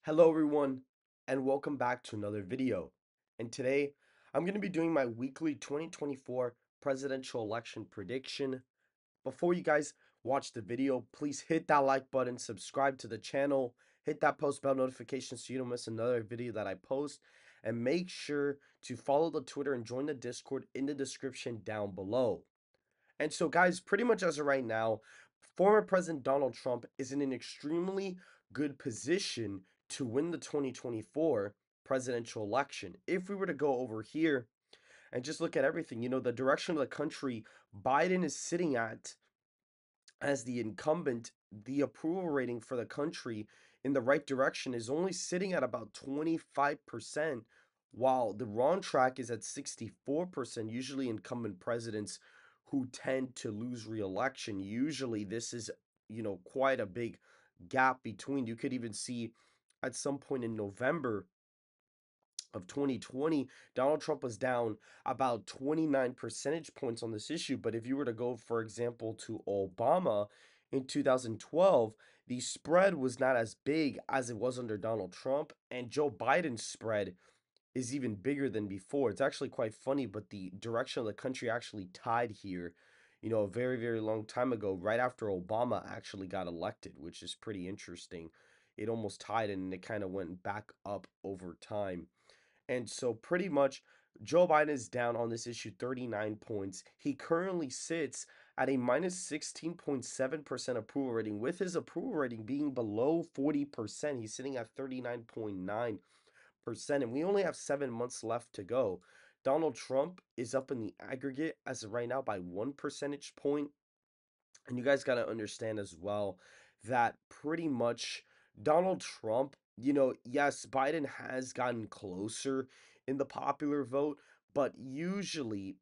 Hello everyone, and welcome back to another video. And today, I'm going to be doing my weekly 2024 presidential election prediction. Before you guys watch the video, please hit that like button, subscribe to the channel, hit that post bell notification so you don't miss another video that I post, and make sure to follow the Twitter and join the Discord in the description down below. And so, guys, pretty much as of right now, former President Donald Trump is in an extremely good position to win the 2024 presidential election. If we were to go over here and just look at everything, the direction of the country Biden is sitting at as the incumbent, the approval rating for the country in the right direction is only sitting at about 25%, while the wrong track is at 64%. Usually, incumbent presidents who tend to lose re-election, usually this is, quite a big gap between. You could even see at some point in November of 2020, Donald Trump was down about 29 percentage points on this issue. But if you were to go, for example, to Obama in 2012, the spread was not as big as it was under Donald Trump. And Joe Biden's spread is even bigger than before. It's actually quite funny, but the direction of the country actually tied here, a very, very long time ago, right after Obama actually got elected, which is pretty interesting. It almost tied and it kind of went back up over time. And so pretty much Joe Biden is down on this issue 39 points. He currently sits at a minus 16.7% approval rating, with his approval rating being below 40%. He's sitting at 39.9%, and we only have 7 months left to go. Donald Trump is up in the aggregate as of right now by 1 percentage point. And you guys got to understand as well that pretty much Donald Trump, yes, Biden has gotten closer in the popular vote, but usually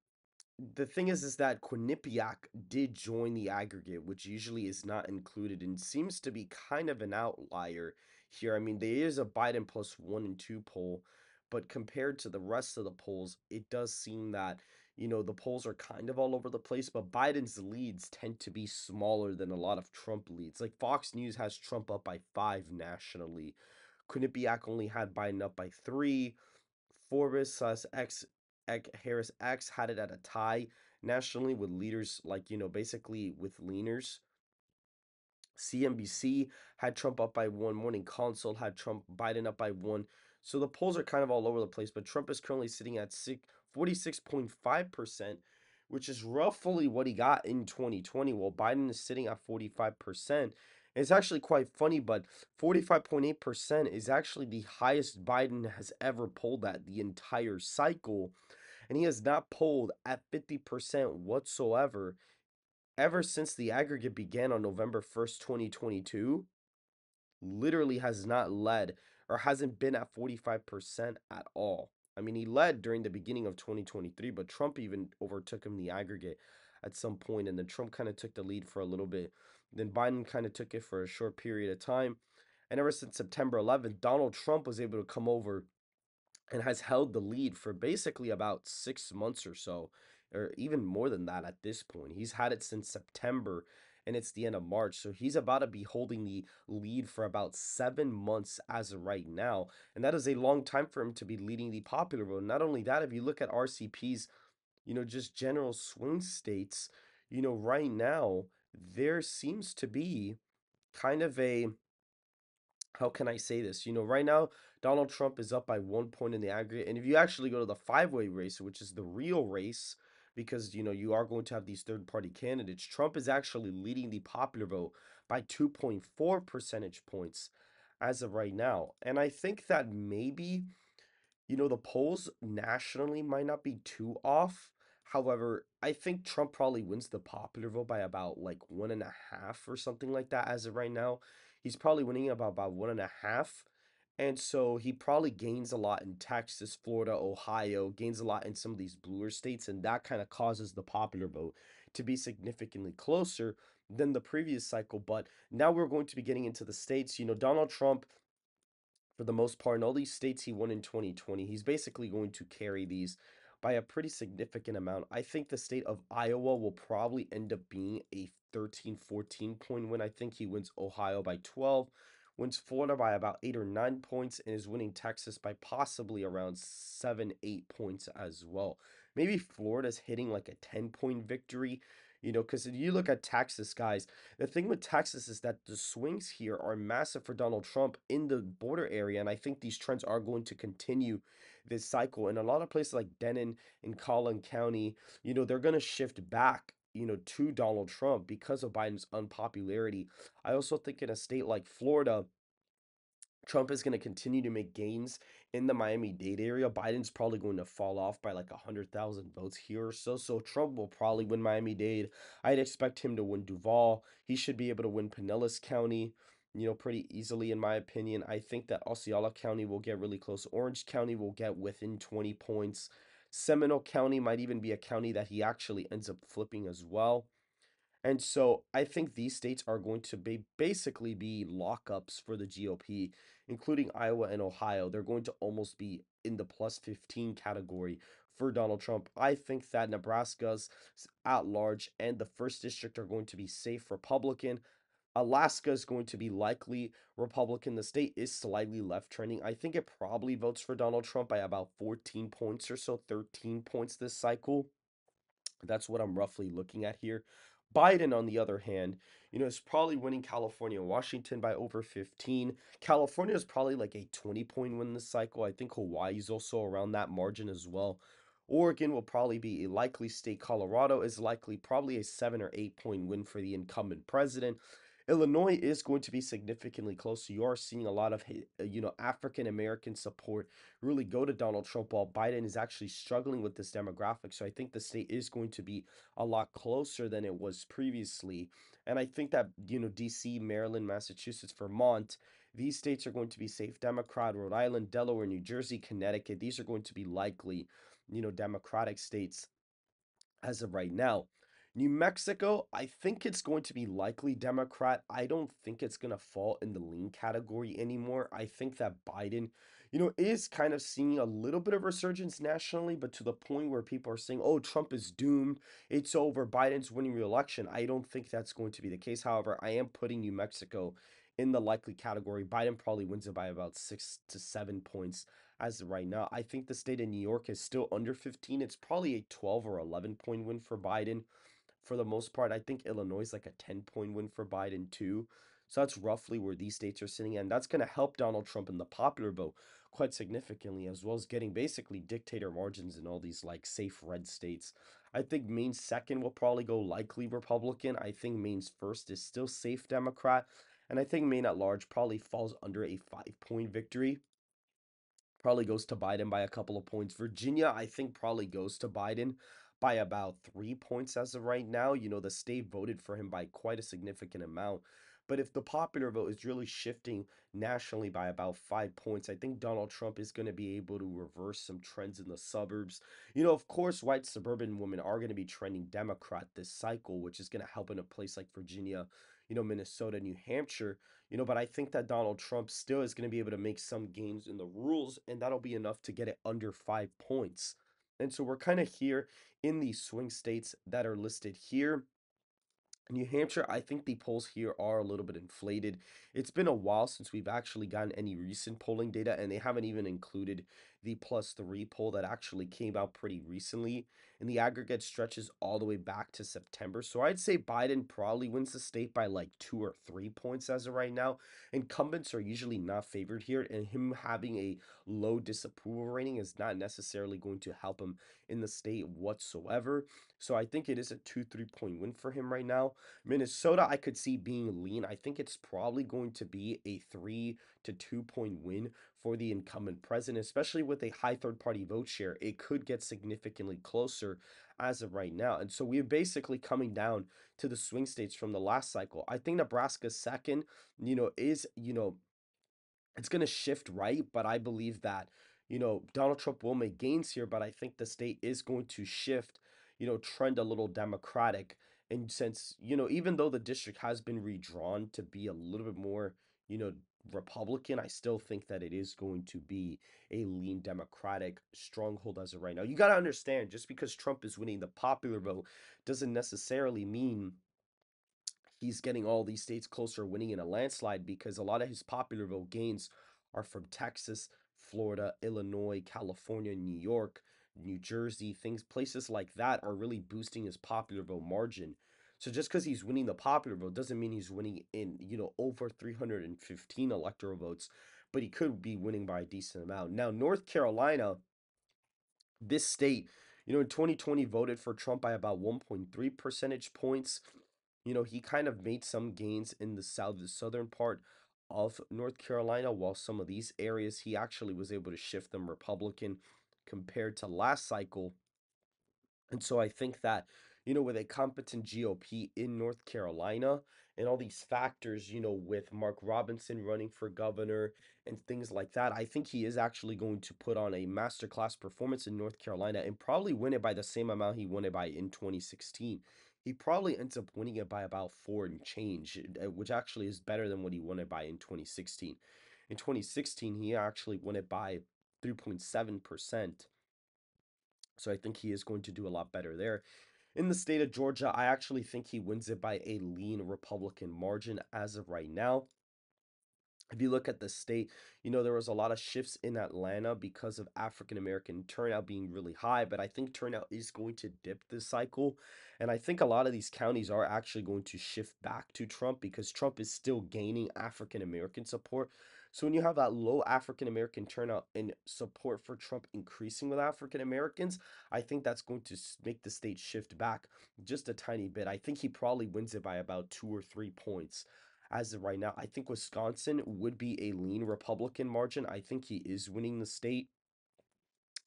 the thing is that Quinnipiac did join the aggregate, which usually is not included and seems to be kind of an outlier here. I mean, there is a Biden plus 1 and 2 poll, but compared to the rest of the polls, it does seem that, the polls are kind of all over the place, but Biden's leads tend to be smaller than a lot of Trump leads. Like Fox News has Trump up by 5 nationally. Quinnipiac only had Biden up by 3. Forbes Harris X had it at a tie nationally with leaders like, basically with leaners. CNBC had Trump up by 1. Morning Consult had Trump Biden up by 1. So the polls are kind of all over the place, but Trump is currently sitting at 46.5%, which is roughly what he got in 2020, while Biden is sitting at 45%. It's actually quite funny, but 45.8% is actually the highest Biden has ever polled at the entire cycle, and he has not polled at 50% whatsoever ever since the aggregate began on November 1st, 2022. Literally has not led or hasn't been at 45% at all. I mean, he led during the beginning of 2023, but Trump even overtook him in the aggregate at some point, and then Trump kind of took the lead for a little bit. Then Biden kind of took it for a short period of time. And ever since September 11th, Donald Trump was able to come over and has held the lead for basically about 6 months or so, or even more than that at this point. He's had it since September and it's the end of March. So he's about to be holding the lead for about 7 months as of right now. And that is a long time for him to be leading the popular vote. Not only that, if you look at RCP's, just general swing states, right now, there seems to be kind of a, how can I say this? Right now, Donald Trump is up by 1 point in the aggregate. And if you actually go to the five-way race, which is the real race, because, you are going to have these third-party candidates, Trump is actually leading the popular vote by 2.4 percentage points as of right now. And I think that maybe the polls nationally might not be too off. However, I think Trump probably wins the popular vote by about like 1.5 or something like that as of right now. He's probably winning about 1.5. And so he probably gains a lot in Texas, Florida, Ohio, gains a lot in some of these bluer states, and that kind of causes the popular vote to be significantly closer than the previous cycle. But now we're going to be getting into the states. Donald Trump, for the most part, in all these states he won in 2020, he's basically going to carry these by a pretty significant amount. I think the state of Iowa will probably end up being a 13-14 point win. I think he wins Ohio by 12, wins Florida by about 8 or 9 points, and is winning Texas by possibly around 7, 8 points as well. Maybe Florida's hitting like a 10-point victory, because if you look at Texas, guys, the thing with Texas is that the swings here are massive for Donald Trump in the border area, and I think these trends are going to continue this cycle. And a lot of places like Denton and Collin County, they're going to shift back, to Donald Trump because of Biden's unpopularity. I also think in a state like Florida, Trump is going to continue to make gains in the Miami-Dade area. Biden's probably going to fall off by like 100,000 votes here or so. So Trump will probably win Miami-Dade. I'd expect him to win Duval. He should be able to win Pinellas County, pretty easily, in my opinion. I think that Osceola County will get really close. Orange County will get within 20 points. Seminole County might even be a county that he actually ends up flipping as well. And so I think these states are going to basically be lockups for the GOP, including Iowa and Ohio. They're going to almost be in the plus 15 category for Donald Trump. I think that Nebraska's at large and the first district are going to be safe Republican. Alaska is going to be likely Republican. The state is slightly left trending. I think it probably votes for Donald Trump by about 14 points or so, 13 points this cycle. That's what I'm roughly looking at here. Biden, on the other hand, is probably winning California and Washington by over 15. California is probably like a 20-point win this cycle. I think Hawaii is also around that margin as well. Oregon will probably be a likely state. Colorado is likely probably a 7 or 8 point win for the incumbent president. Illinois is going to be significantly close. So you are seeing a lot of African American support really go to Donald Trump, while Biden is actually struggling with this demographic. So I think the state is going to be a lot closer than it was previously. And I think that, DC, Maryland, Massachusetts, Vermont, these states are going to be safe Democrat. Rhode Island, Delaware, New Jersey, Connecticut, these are going to be likely, Democratic states as of right now. New Mexico, I think it's going to be likely Democrat. I don't think it's going to fall in the lean category anymore. I think that Biden, is kind of seeing a little bit of resurgence nationally, but to the point where people are saying, oh, Trump is doomed. It's over. Biden's winning re-election. I don't think that's going to be the case. However, I am putting New Mexico in the likely category. Biden probably wins it by about 6 to 7 points as of right now. I think the state of New York is still under 15. It's probably a 12 or 11 point win for Biden for the most part. I think Illinois is like a 10 point win for Biden too. So that's roughly where these states are sitting. And that's going to help Donald Trump in the popular vote quite significantly, as well as getting basically dictator margins in all these like safe red states. I think Maine's second will probably go likely Republican. I think Maine's first is still safe Democrat. And I think Maine at large probably falls under a 5 point victory. Probably goes to Biden by a couple of points. Virginia, I think, probably goes to Biden by about 3 points as of right now. The state voted for him by quite a significant amount. But if the popular vote is really shifting nationally by about 5 points, I think Donald Trump is going to be able to reverse some trends in the suburbs. Of course, white suburban women are going to be trending Democrat this cycle, which is going to help in a place like Virginia, Minnesota, New Hampshire. But I think that Donald Trump still is going to be able to make some gains in the rules, and that'll be enough to get it under 5 points. And so we're kind of here in these swing states that are listed here. New Hampshire, I think the polls here are a little bit inflated. It's been a while since we've actually gotten any recent polling data, and they haven't even included the +3 poll that actually came out pretty recently. And the aggregate stretches all the way back to September. So I'd say Biden probably wins the state by like 2 or 3 points as of right now. Incumbents are usually not favored here, and him having a low disapproval rating is not necessarily going to help him in the state whatsoever. So I think it is a 2, 3 point win for him right now. Minnesota, I could see being lean. I think it's probably going to be a 3 to 2 point win for the incumbent president, especially with a high third party vote share. It could get significantly closer as of right now. And so we're basically coming down to the swing states from the last cycle. I think Nebraska's second, is, it's going to shift right, but I believe that, Donald Trump will make gains here, but I think the state is going to shift, trend a little Democratic. And since, even though the district has been redrawn to be a little bit more, you know, Republican, I still think that it is going to be a lean Democratic stronghold as of right now. You got to understand, just because Trump is winning the popular vote doesn't necessarily mean he's getting all these states closer, winning in a landslide because a lot of his popular vote gains are from Texas, Florida, Illinois, California, New York, New Jersey, things, places like that are really boosting his popular vote margin. So just because he's winning the popular vote doesn't mean he's winning in, over 315 electoral votes, but he could be winning by a decent amount. Now, North Carolina, this state, in 2020 voted for Trump by about 1.3 percentage points. He kind of made some gains in the southern part of North Carolina, while some of these areas he actually was able to shift them Republican compared to last cycle. And so I think that, with a competent GOP in North Carolina and all these factors, with Mark Robinson running for governor and things like that, I think he is actually going to put on a masterclass performance in North Carolina and probably win it by the same amount he won it by in 2016. He probably ends up winning it by about four and change, which actually is better than what he won it by in 2016. In 2016, he actually won it by 3.7%. So I think he is going to do a lot better there. In the state of Georgia, I actually think he wins it by a lean Republican margin as of right now. If you look at the state, there was a lot of shifts in Atlanta because of African American turnout being really high, but I think turnout is going to dip this cycle. And I think a lot of these counties are actually going to shift back to Trump because Trump is still gaining African American support. So when you have that low African American turnout and support for Trump increasing with African Americans, I think that's going to make the state shift back just a tiny bit. I think he probably wins it by about 2 or 3 points as of right now. I think Wisconsin would be a lean Republican margin. I think he is winning the state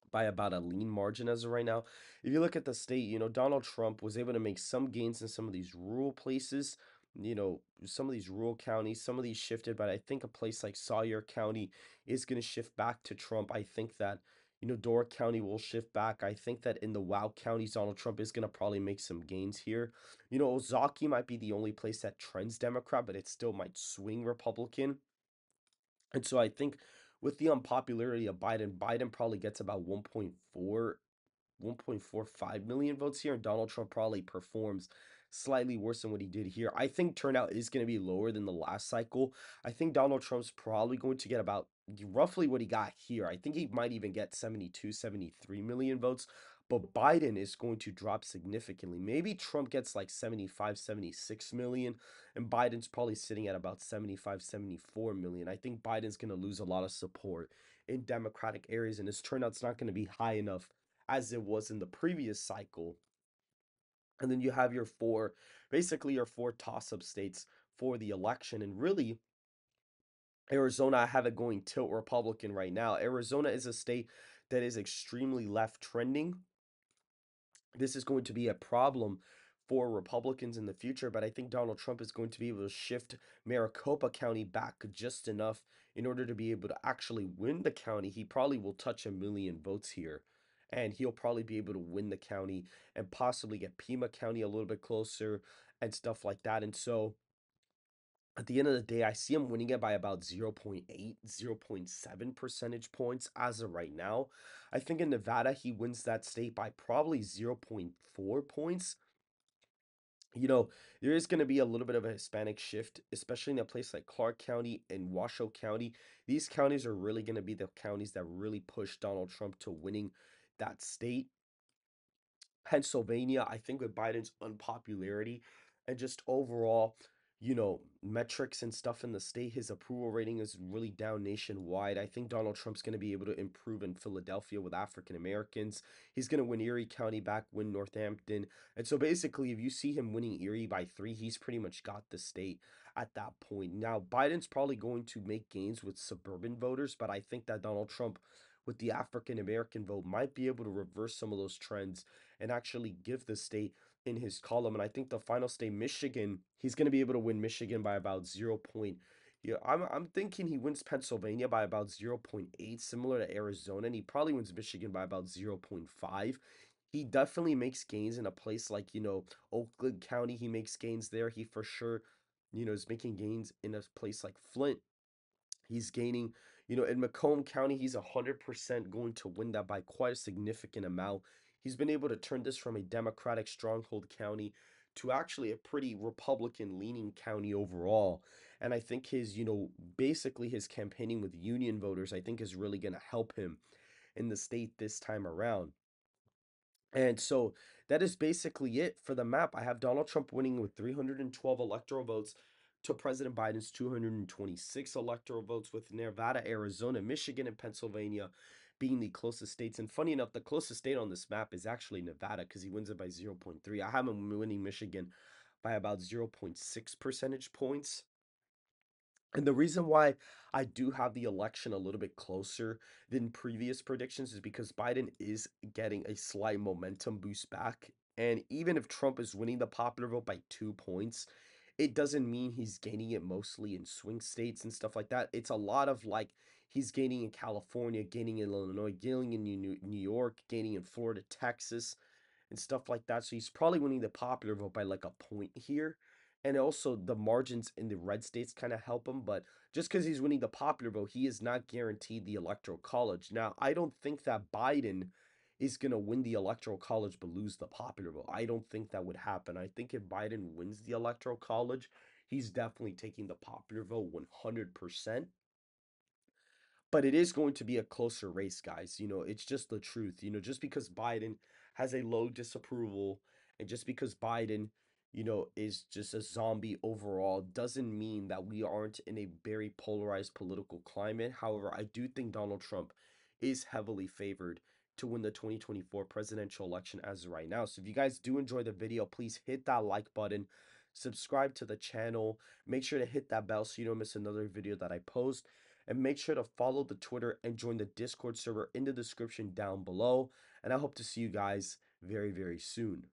by about a lean margin as of right now. If you look at the state, Donald Trump was able to make some gains in some of these rural places, some of these rural counties, some of these shifted, but I think a place like Sawyer County is going to shift back to Trump. I think that, Door County will shift back. I think that in the WoW counties, Donald Trump is going to probably make some gains here. Ozaki might be the only place that trends Democrat, but it still might swing Republican. And so I think with the unpopularity of Biden, Biden probably gets about 1.45 million votes here, and Donald Trump probably performs slightly worse than what he did here. I think turnout is going to be lower than the last cycle. I think Donald Trump's probably going to get about roughly what he got here. I think he might even get 72, 73 million votes, but Biden is going to drop significantly. Maybe Trump gets like 75, 76 million, and Biden's probably sitting at about 75, 74 million. I think Biden's going to lose a lot of support in Democratic areas, and his turnout's not going to be high enough as it was in the previous cycle. And then you have basically your four toss-up states for the election. And really, Arizona, I have it going tilt Republican right now. Arizona is a state that is extremely left trending. This is going to be a problem for Republicans in the future, but I think Donald Trump is going to be able to shift Maricopa County back just enough in order to be able to actually win the county. He probably will touch 1 million votes here, and he'll probably be able to win the county and possibly get Pima County a little bit closer and stuff like that. And so at the end of the day, I see him winning it by about 0.8, 0.7 percentage points as of right now. I think in Nevada, he wins that state by probably 0.4 points. There is going to be a little bit of a Hispanic shift, especially in a place like Clark County and Washoe County. These counties are really going to be the counties that really push Donald Trump to winning that state. Pennsylvania, I think with Biden's unpopularity and just overall, metrics and stuff in the state, his approval rating is really down nationwide. I think Donald Trump's going to be able to improve in Philadelphia with African Americans. He's going to win Erie County back, win Northampton. And so basically, if you see him winning Erie by 3, he's pretty much got the state at that point. Now, Biden's probably going to make gains with suburban voters, but I think that Donald Trump, with the African American vote, might be able to reverse some of those trends and actually give the state in his column. And I think the final state, Michigan, he's going to be able to win Michigan by about 0. Yeah, I'm thinking he wins Pennsylvania by about 0.8, similar to Arizona, and he probably wins Michigan by about 0.5. He definitely makes gains in a place like, Oakland County. He makes gains there. He for sure, is making gains in a place like Flint. He's gaining, in Macomb County, he's 100% going to win that by quite a significant amount. He's been able to turn this from a Democratic stronghold county to actually a pretty Republican leaning county overall. And I think his, basically his campaigning with union voters, I think is really going to help him in the state this time around. And so that is basically it for the map. I have Donald Trump winning with 312 electoral votes to President Biden's 226 electoral votes, with Nevada, Arizona, Michigan, and Pennsylvania being the closest states. And funny enough, the closest state on this map is actually Nevada because he wins it by 0.3. I have him winning Michigan by about 0.6 percentage points. And the reason why I do have the election a little bit closer than previous predictions is because Biden is getting a slight momentum boost back. And even if Trump is winning the popular vote by 2 points, it doesn't mean he's gaining it mostly in swing states and stuff like that. It's a lot of like he's gaining in California, gaining in Illinois, gaining in New York, gaining in Florida, Texas, and stuff like that. So he's probably winning the popular vote by like a point here. And also the margins in the red states kind of help him, but just because he's winning the popular vote, he is not guaranteed the electoral college. Now, I don't think that Biden is going to win the electoral college but lose the popular vote. I don't think that would happen. I think if Biden wins the electoral college, he's definitely taking the popular vote 100%. But it is going to be a closer race, guys. It's just the truth. Just because Biden has a low disapproval and just because Biden, is just a zombie overall doesn't mean that we aren't in a very polarized political climate. However, I do think Donald Trump is heavily favored to win the 2024 presidential election as of right now. So if you guys do enjoy the video, please hit that like button, subscribe to the channel, make sure to hit that bell so you don't miss another video that I post. And make sure to follow the Twitter and join the Discord server in the description down below. And I hope to see you guys very, very soon.